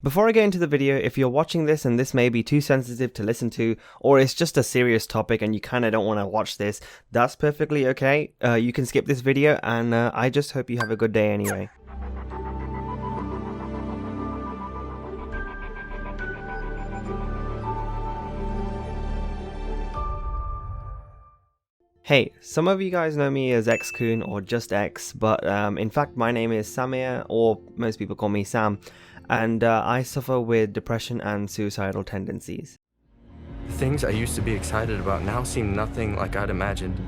Before I get into the video, if you're watching this and this may be too sensitive to listen to, or it's just a serious topic and you kind of don't want to watch this, that's perfectly okay. You can skip this video, and I just hope you have a good day anyway. Hey, some of you guys know me as Exx-Kun or just X, but in fact my name is Samir, or most people call me Sam, and I suffer with depression and suicidal tendencies. The things I used to be excited about now seem nothing like I'd imagined.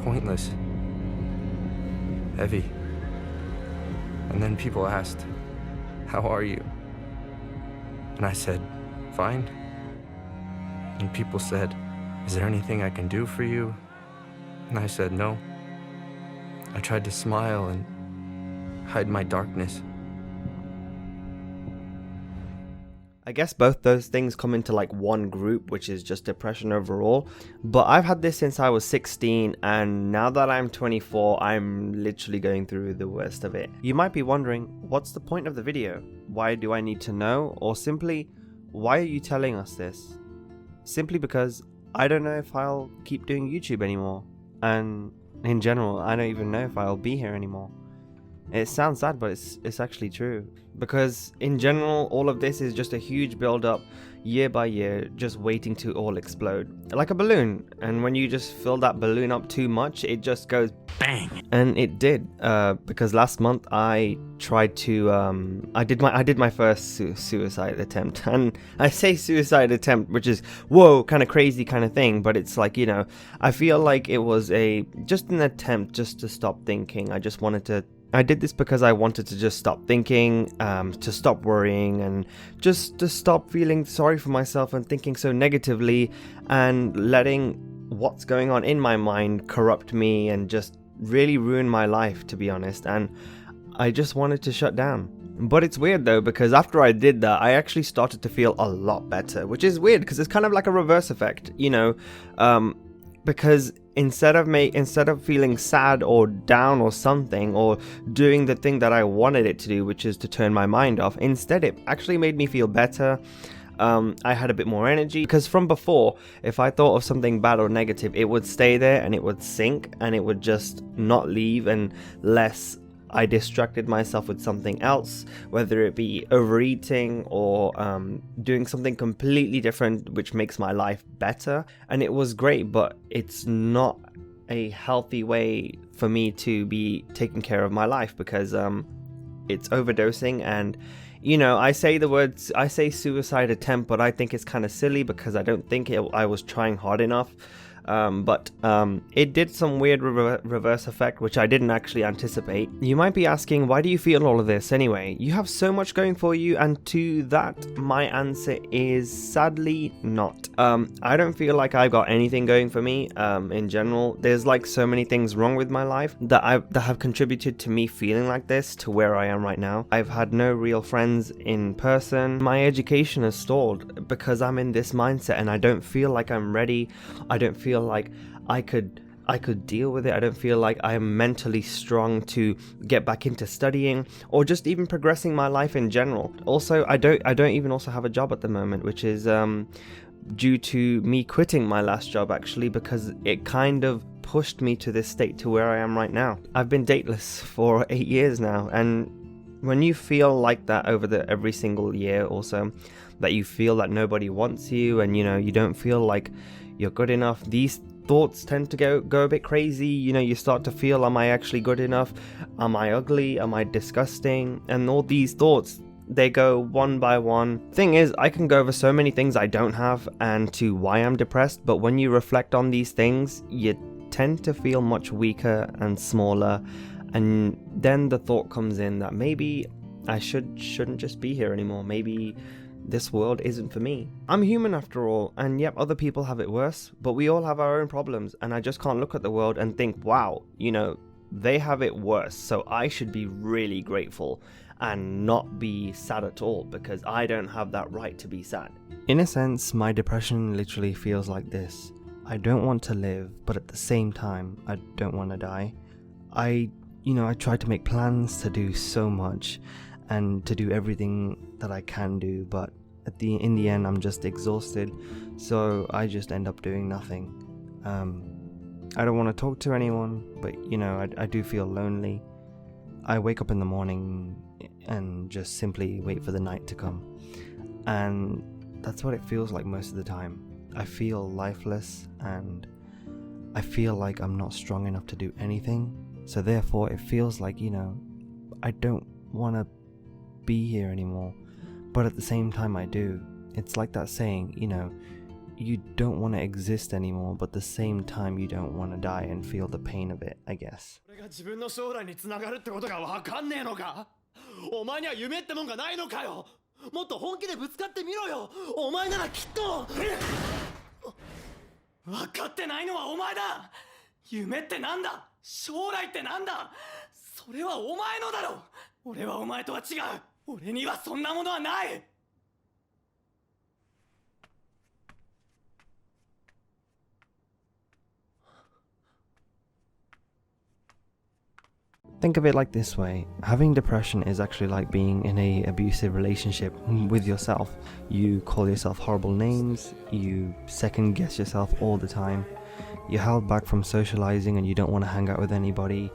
Pointless. Heavy. And then people asked, "How are you?" And I said, "Fine." And people said, "Is there anything I can do for you?" And I said, "No." I tried to smile and hide my darkness. I guess both those things come into like one group, which is just depression overall. But I've had this since I was 16, and now that I'm 24, I'm literally going through the worst of it. You might be wondering, what's the point of the video? Why do I need to know? Or simply, why are you telling us this? Simply because I don't know if I'll keep doing YouTube anymore. And in general, I don't even know if I'll be here anymore. It sounds sad, but it's actually true. Because in general, all of this is just a huge build up, year by year, just waiting to all explode. Like a balloon. And when you just fill that balloon up too much, it just goes bang. And it did. Because last month I tried to, I did my first suicide attempt. And I say suicide attempt, which is, whoa, kind of crazy kind of thing. But it's like, you know, I feel like it was just an attempt just to stop thinking. I did this because I wanted to just stop thinking, to stop worrying, and just to stop feeling sorry for myself and thinking so negatively, and letting what's going on in my mind corrupt me and just really ruin my life, to be honest. And I just wanted to shut down. But it's weird though, because after I did that, I actually started to feel a lot better, which is weird because it's kind of like a reverse effect, you know, because instead of feeling sad or down or something, or doing the thing that I wanted it to do, which is to turn my mind off, instead it actually made me feel better. I had a bit more energy, because from before, if I thought of something bad or negative, it would stay there and it would sink and it would just not leave unless I distracted myself with something else, whether it be overeating or doing something completely different which makes my life better. And it was great, but it's not a healthy way for me to be taking care of my life, because it's overdosing. And you know, I say suicide attempt, but I think it's kind of silly because I don't think I was trying hard enough. But it did some weird reverse effect, which I didn't actually anticipate. You might be asking, why do you feel all of this anyway? You have so much going for you, and to that, my answer is sadly not. I don't feel like I've got anything going for me. In general, there's like so many things wrong with my life that have contributed to me feeling like this, to where I am right now. I've had no real friends in person. My education has stalled because I'm in this mindset, and I don't feel like I'm ready. I don't feel like I could deal with it. I don't feel like I am mentally strong to get back into studying or just even progressing my life in general. Also, I don't even also have a job at the moment, which is due to me quitting my last job, actually, because it kind of pushed me to this state to where I am right now. I've been dateless for 8 years now, and when you feel like that over every single year or so, that you feel that nobody wants you, and you know, you don't feel like you're good enough, these thoughts tend to go a bit crazy. You know, you start to feel, am I actually good enough? Am I ugly? Am I disgusting? And all these thoughts, they go one by one. Thing is, I can go over so many things I don't have and to why I'm depressed, but when you reflect on these things, you tend to feel much weaker and smaller, and then the thought comes in that maybe I shouldn't just be here anymore. Maybe this world isn't for me. I'm human after all, and yep, other people have it worse, but we all have our own problems, and I just can't look at the world and think, wow, you know, they have it worse, so I should be really grateful and not be sad at all, because I don't have that right to be sad. In a sense, my depression literally feels like this. I don't want to live, but at the same time, I don't want to die. I tried to make plans to do so much, and to do everything that I can do, but in the end I'm just exhausted, so I just end up doing nothing. I don't want to talk to anyone, but I do feel lonely. I wake up in the morning and just simply wait for the night to come, and that's what it feels like most of the time. I feel lifeless, and I feel like I'm not strong enough to do anything, so therefore it feels like I don't want to be here anymore, but at the same time I do. It's like that saying, you don't want to exist anymore, but at the same time you don't want to die and feel the pain of it, I guess. 俺が自分の将来につながるってことが分かんねえのか？お前には夢ってもんがないのかよ。もっと本気でぶつかってみろよ。お前ならきっと。分かってないのはお前だ。夢ってなんだ？将来ってなんだ？それはお前のだろ。俺はお前とは違う。俺にはそんなものはない。Think of it like this way. Having depression is actually like being in an abusive relationship with yourself. You call yourself horrible names, you second guess yourself all the time, you're held back from socializing and you don't want to hang out with anybody,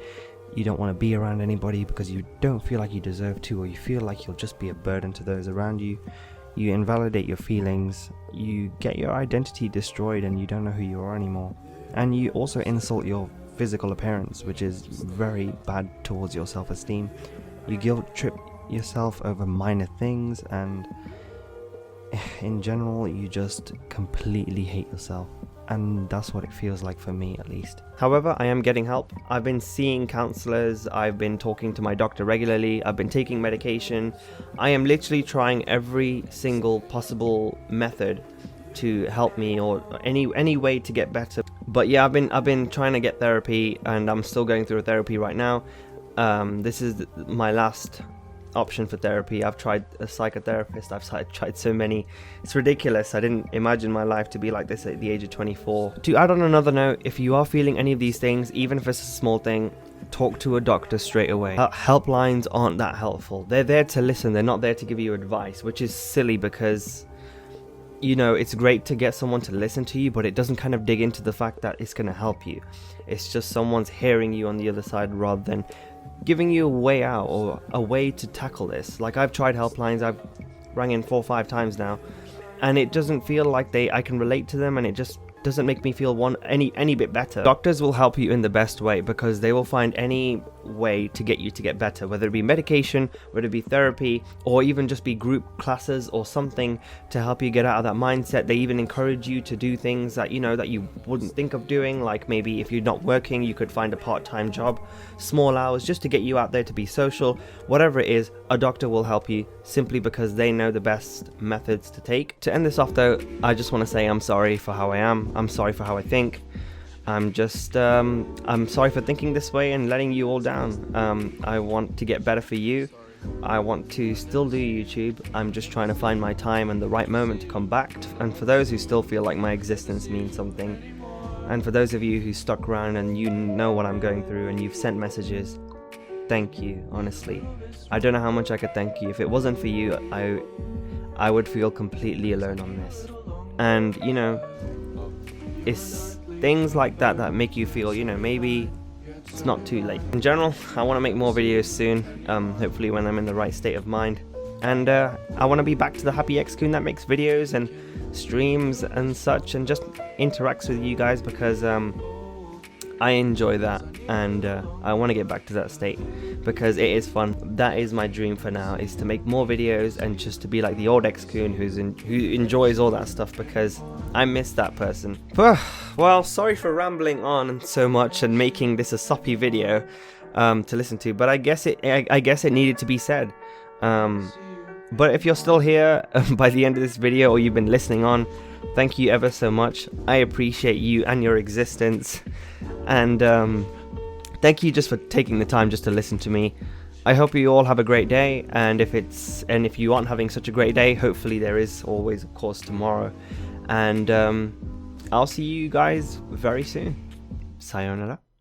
you don't want to be around anybody because you don't feel like you deserve to, or you feel like you'll just be a burden to those around you. You invalidate your feelings, you get your identity destroyed and you don't know who you are anymore. And you also insult your physical appearance, which is very bad towards your self-esteem. You guilt trip yourself over minor things, and in general you just completely hate yourself, and that's what it feels like for me, at least. However, I am getting help. I've been seeing counselors, I've been talking to my doctor regularly, I've been taking medication. I am literally trying every single possible method to help me, or any way to get better. But yeah, I've been trying to get therapy, and I'm still going through therapy right now. This is my last option for therapy. I've tried a psychotherapist, I've tried so many. It's ridiculous. I didn't imagine my life to be like this at the age of 24. To add on another note, if you are feeling any of these things, even if it's a small thing, talk to a doctor straight away. Helplines aren't that helpful. They're there to listen, they're not there to give you advice, which is silly because it's great to get someone to listen to you, but it doesn't kind of dig into the fact that it's going to help you. It's just someone's hearing you on the other side rather than giving you a way out or a way to tackle this. Like, I've tried helplines, I've rang in 4 or 5 times now, and it doesn't feel like I can relate to them, and it just doesn't make me feel any bit better. Doctors will help you in the best way because they will find any way to get you to get better, whether it be medication, whether it be therapy, or even just be group classes or something to help you get out of that mindset. They even encourage you to do things that that you wouldn't think of doing, like maybe if you're not working you could find a part-time job, small hours, just to get you out there to be social. Whatever it is, a doctor will help you simply because they know the best methods to take. To end this off though, I just want to say I'm sorry for how I am, I'm sorry for how I think. I'm sorry for thinking this way and letting you all down. I want to get better for you. I want to still do YouTube. I'm just trying to find my time and the right moment to come back. And for those who still feel like my existence means something, and for those of you who stuck around and you know what I'm going through and you've sent messages, thank you, honestly. I don't know how much I could thank you. If it wasn't for you, I would feel completely alone on this. And it's things like that that make you feel, maybe it's not too late. In general, I want to make more videos soon, hopefully when I'm in the right state of mind. And I want to be back to the happy Exx-Kun that makes videos and streams and such, and just interacts with you guys, because I enjoy that, and I want to get back to that state because it is fun. That is my dream for now, is to make more videos and just to be like the old Exx-Kun who enjoys all that stuff, because I miss that person. Well, sorry for rambling on so much and making this a soppy video to listen to, but I guess it needed to be said. But if you're still here by the end of this video, or you've been listening on, thank you ever so much. I appreciate you and your existence, and thank you just for taking the time just to listen to me. I hope you all have a great day, and if you aren't having such a great day, hopefully there is always, of course, tomorrow. And I'll see you guys very soon. Sayonara.